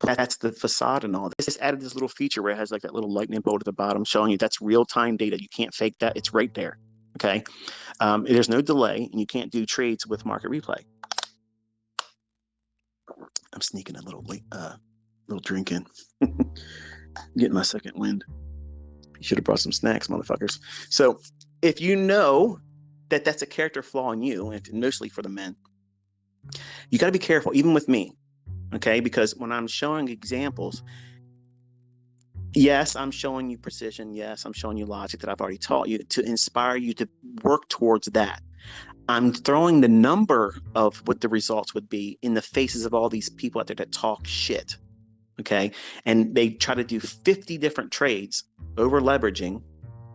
That's the facade and all. This just added this little feature where it has like that little lightning bolt at the bottom showing you that's real-time data. You can't fake that. It's right there. Okay. There's no delay, and you can't do trades with market replay. I'm sneaking a little drink in. Getting my second wind. You should have brought some snacks, motherfuckers. So if you know that that's a character flaw in you, and mostly for the men, you got to be careful, even with me. Okay, because when I'm showing examples, yes, I'm showing you precision. Yes, I'm showing you logic that I've already taught you to inspire you to work towards that. I'm throwing the number of what the results would be in the faces of all these people out there that talk shit. Okay. And they try to do 50 different trades over leveraging.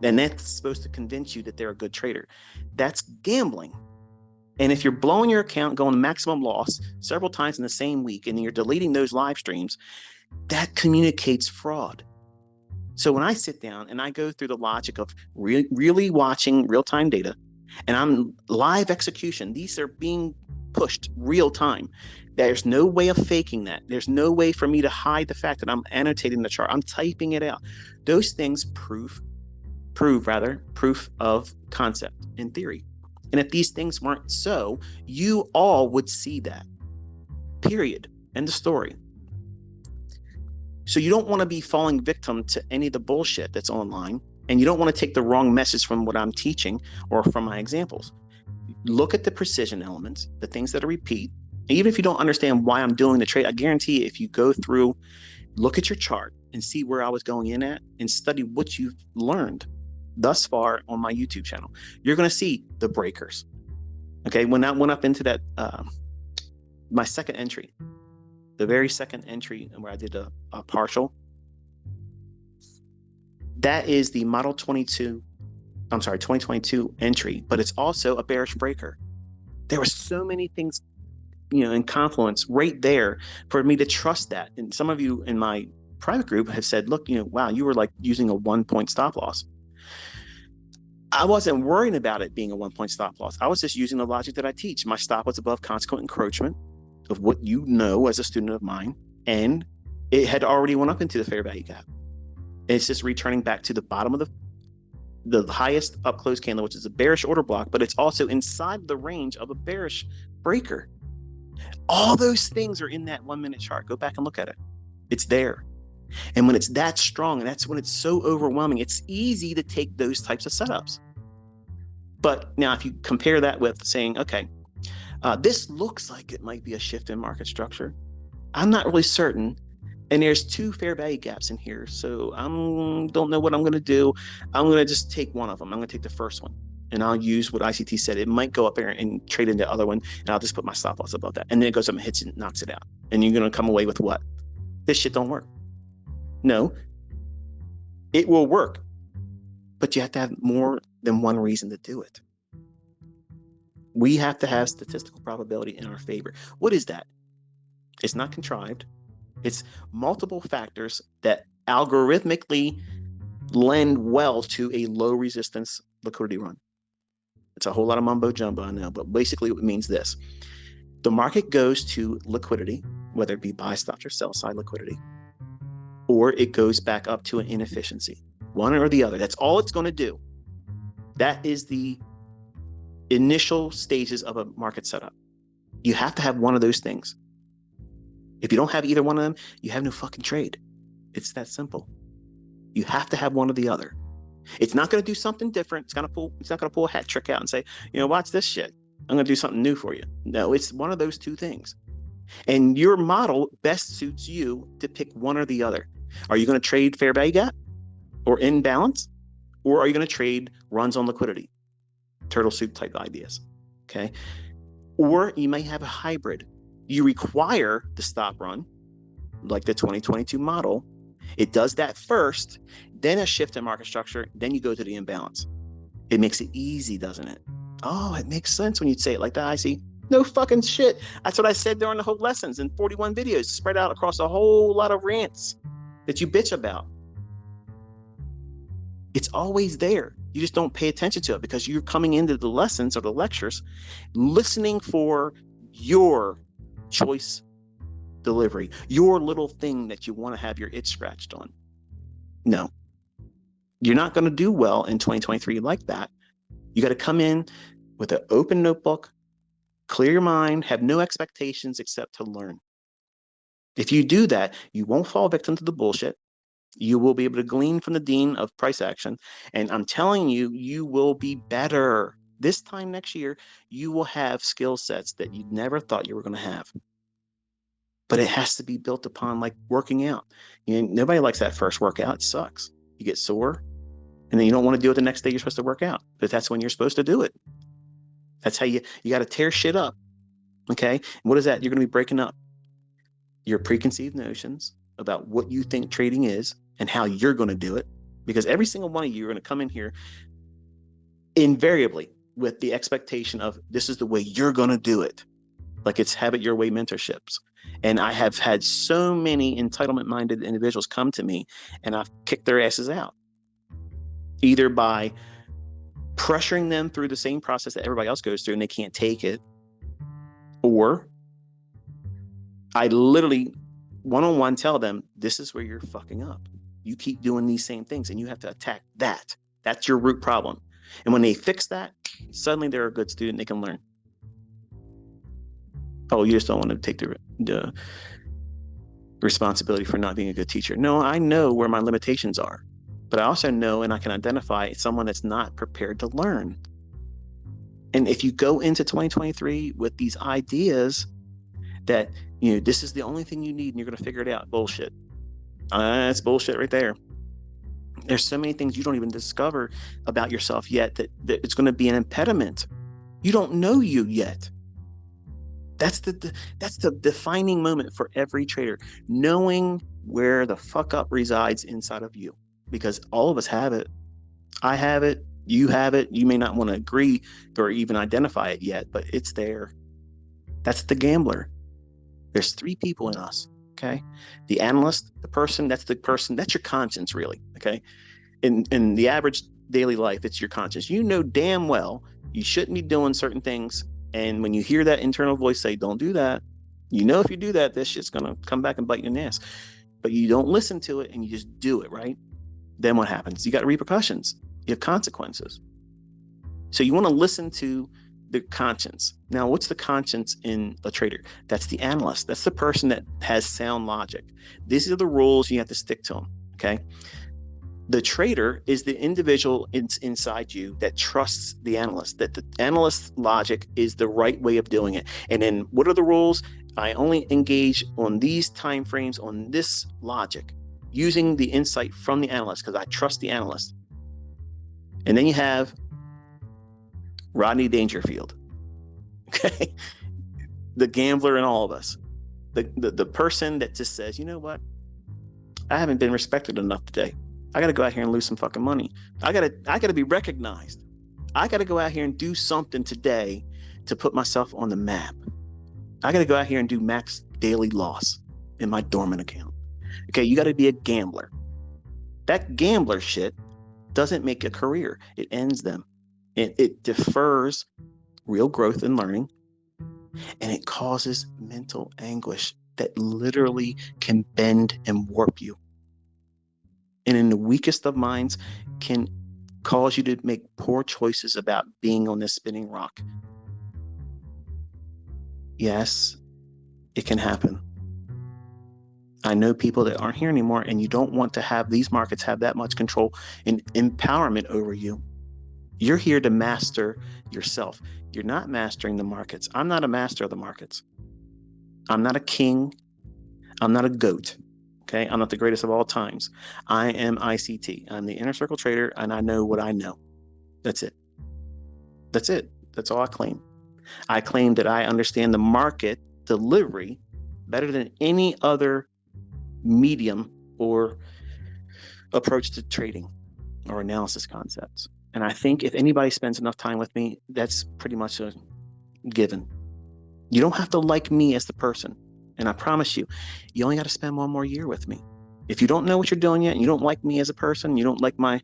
And that's supposed to convince you that they're a good trader. That's gambling. And if you're blowing your account, going to maximum loss several times in the same week, and you're deleting those live streams, that communicates fraud. So when I sit down and I go through the logic of really watching real-time data, and I'm live execution, these are being pushed real time. There's no way of faking that. There's no way for me to hide the fact that I'm annotating the chart. I'm typing it out. Those things proof of concept in theory. And if these things weren't so, you all would see that. Period. End of story. So you don't want to be falling victim to any of the bullshit that's online, and you don't want to take the wrong message from what I'm teaching or from my examples. Look at the precision elements, the things that are repeat. Even if you don't understand why I'm doing the trade, I guarantee if you go through, look at your chart and see where I was going in at and study what you've learned thus far on my YouTube channel, you're going to see the breakers. Okay, when I went up into that, my second entry, the very second entry where I did a partial, that is the model 2022 entry, but it's also a bearish breaker. There were so many things, in confluence right there for me to trust that. And some of you in my private group have said, look, wow, you were like using a 1-point stop loss. I wasn't worrying about it being a 1-point stop loss. I was just using the logic that I teach. My stop was above consequent encroachment of what you know as a student of mine, and it had already went up into the fair value gap. It's just returning back to the bottom of the highest up close candle, which is a bearish order block, but it's also inside the range of a bearish breaker. All those things are in that 1-minute chart. Go back and look at it. It's there. And when it's that strong, and that's when it's so overwhelming, it's easy to take those types of setups. But now if you compare that with saying, okay, this looks like it might be a shift in market structure. I'm not really certain. And there's 2 fair value gaps in here. So I don't know what I'm going to do. I'm going to just take one of them. I'm going to take the first one. And I'll use what ICT said. It might go up there and trade in the other one. And I'll just put my stop loss above that. And then it goes up and hits it and knocks it out. And you're going to come away with what? This shit don't work. No, it will work. But you have to have more than one reason to do it. We have to have statistical probability in our favor. What is that? It's not contrived. It's multiple factors that algorithmically lend well to a low resistance liquidity run. It's a whole lot of mumbo jumbo, I know, but basically it means this. The market goes to liquidity, whether it be buy stops or sell side liquidity, or it goes back up to an inefficiency, one or the other. That's all it's going to do. That is the initial stages of a market setup. You have to have one of those things. If you don't have either one of them, you have no fucking trade. It's that simple. You have to have one or the other. It's not going to do something different. It's not going to pull a hat trick out and say, watch this shit. I'm going to do something new for you. No, it's one of those 2 things. And your model best suits you to pick one or the other. Are you going to trade fair value gap or imbalance? Or are you going to trade runs on liquidity? Turtle soup type ideas. Okay. Or you may have a hybrid. You require the stop run, like the 2022 model. It does that first, then a shift in market structure, then you go to the imbalance. It makes it easy, doesn't it? Oh, it makes sense when you say it like that. I see. No fucking shit. That's what I said during the whole lessons in 41 videos, spread out across a whole lot of rants that you bitch about. It's always there. You just don't pay attention to it because you're coming into the lessons or the lectures listening for your choice delivery, your little thing that you want to have your itch scratched on. No, you're not going to do well in 2023 like that. You got to come in with an open notebook, clear your mind, have no expectations except to learn. If you do that, you won't fall victim to the bullshit. You will be able to glean from the dean of price action. And I'm telling you, you will be better. This time next year, you will have skill sets that you never thought you were going to have. But it has to be built upon like working out. You know, nobody likes that first workout. It sucks. You get sore, and then you don't want to do it the next day you're supposed to work out. But that's when you're supposed to do it. That's how you got to tear shit up. Okay. And what is that? You're going to be breaking up your preconceived notions about what you think trading is and how you're going to do it. Because every single one of you are going to come in here invariably with the expectation of this is the way you're going to do it. Like it's Habit Your Way mentorships. And I have had so many entitlement minded individuals come to me and I've kicked their asses out, either by pressuring them through the same process that everybody else goes through and they can't take it, or I literally one-on-one tell them, this is where you're fucking up. You keep doing these same things and you have to attack that. That's your root problem. And when they fix that, suddenly they're a good student. They can learn. Oh, you just don't want to take the responsibility for not being a good teacher. No, I know where my limitations are, but I also know and I can identify someone that's not prepared to learn. And if you go into 2023 with these ideas that, you know, this is the only thing you need and you're going to figure it out, bullshit. That's bullshit right there. There's so many things you don't even discover about yourself yet that it's going to be an impediment. You don't know you yet. That's the defining moment for every trader, knowing where the fuck up resides inside of you, because all of us have it. I have it. You have it. You may not want to agree or even identify it yet, but it's there. That's the gambler. There's three people in us. Okay. The analyst, that's your conscience, really. Okay. In the average daily life, it's your conscience. You know damn well you shouldn't be doing certain things. And when you hear that internal voice say, don't do that, you know, if you do that, this shit's going to come back and bite you in the ass. But you don't listen to it and you just do it, right? Then what happens? You got repercussions. You have consequences. So you want to listen to the conscience. Now, what's the conscience in a trader? That's the analyst. That's the person that has sound logic. These are the rules. You have to stick to them. Okay. The trader is the individual inside you that trusts the analyst, that the analyst's logic is the right way of doing it. And then what are the rules? I only engage on these time frames, on this logic, using the insight from the analyst because I trust the analyst. And then you have Rodney Dangerfield, okay? The gambler in all of us, the person that just says, you know what? I haven't been respected enough today. I got to go out here and lose some fucking money. I got to be recognized. I got to go out here and do something today to put myself on the map. I got to go out here and do max daily loss in my dormant account. Okay, you got to be a gambler. That gambler shit doesn't make a career. It ends them. It defers real growth and learning, and it causes mental anguish that literally can bend and warp you. And in the weakest of minds can cause you to make poor choices about being on this spinning rock. Yes, it can happen. I know people that aren't here anymore, and you don't want to have these markets have that much control and empowerment over you. You're here to master yourself. You're not mastering the markets. I'm not a master of the markets. I'm not a king. I'm not a goat. Okay. I'm not the greatest of all times. I am ICT. I'm the inner circle trader, and I know what I know. That's it. That's it. That's all I claim. I claim that I understand the market delivery better than any other medium or approach to trading or analysis concepts. And I think if anybody spends enough time with me, that's pretty much a given. You don't have to like me as the person. And I promise you, you only got to spend one more year with me. If you don't know what you're doing yet and you don't like me as a person, you don't like my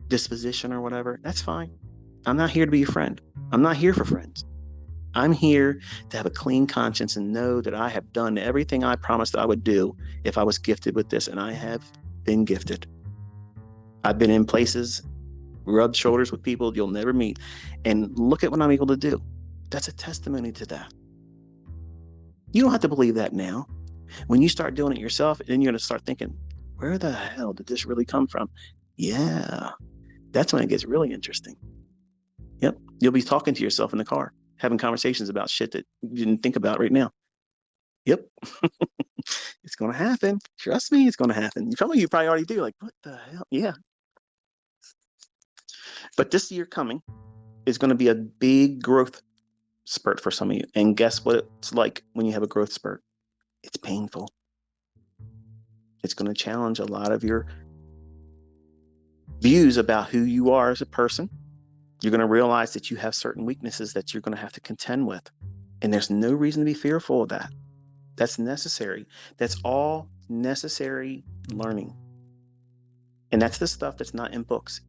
disposition or whatever, that's fine. I'm not here to be your friend. I'm not here for friends. I'm here to have a clean conscience and know that I have done everything I promised I would do if I was gifted with this, and I have been gifted. I've been in places, rubbed shoulders with people you'll never meet, and look at what I'm able to do. That's a testimony to that. You don't have to believe that now. When you start doing it yourself, then you're going to start thinking, where the hell did this really come from? Yeah, that's when it gets really interesting. Yep. You'll be talking to yourself in the car, having conversations about shit that you didn't think about right now. Yep. It's going to happen. Trust me, it's going to happen. You probably already do. Like, what the hell? Yeah. But this year coming is going to be a big growth spurt for some of you. And guess what it's like when you have a growth spurt? It's painful. It's going to challenge a lot of your views about who you are as a person. You're going to realize that you have certain weaknesses that you're going to have to contend with. And there's no reason to be fearful of that. That's necessary. That's all necessary learning. And that's the stuff that's not in books.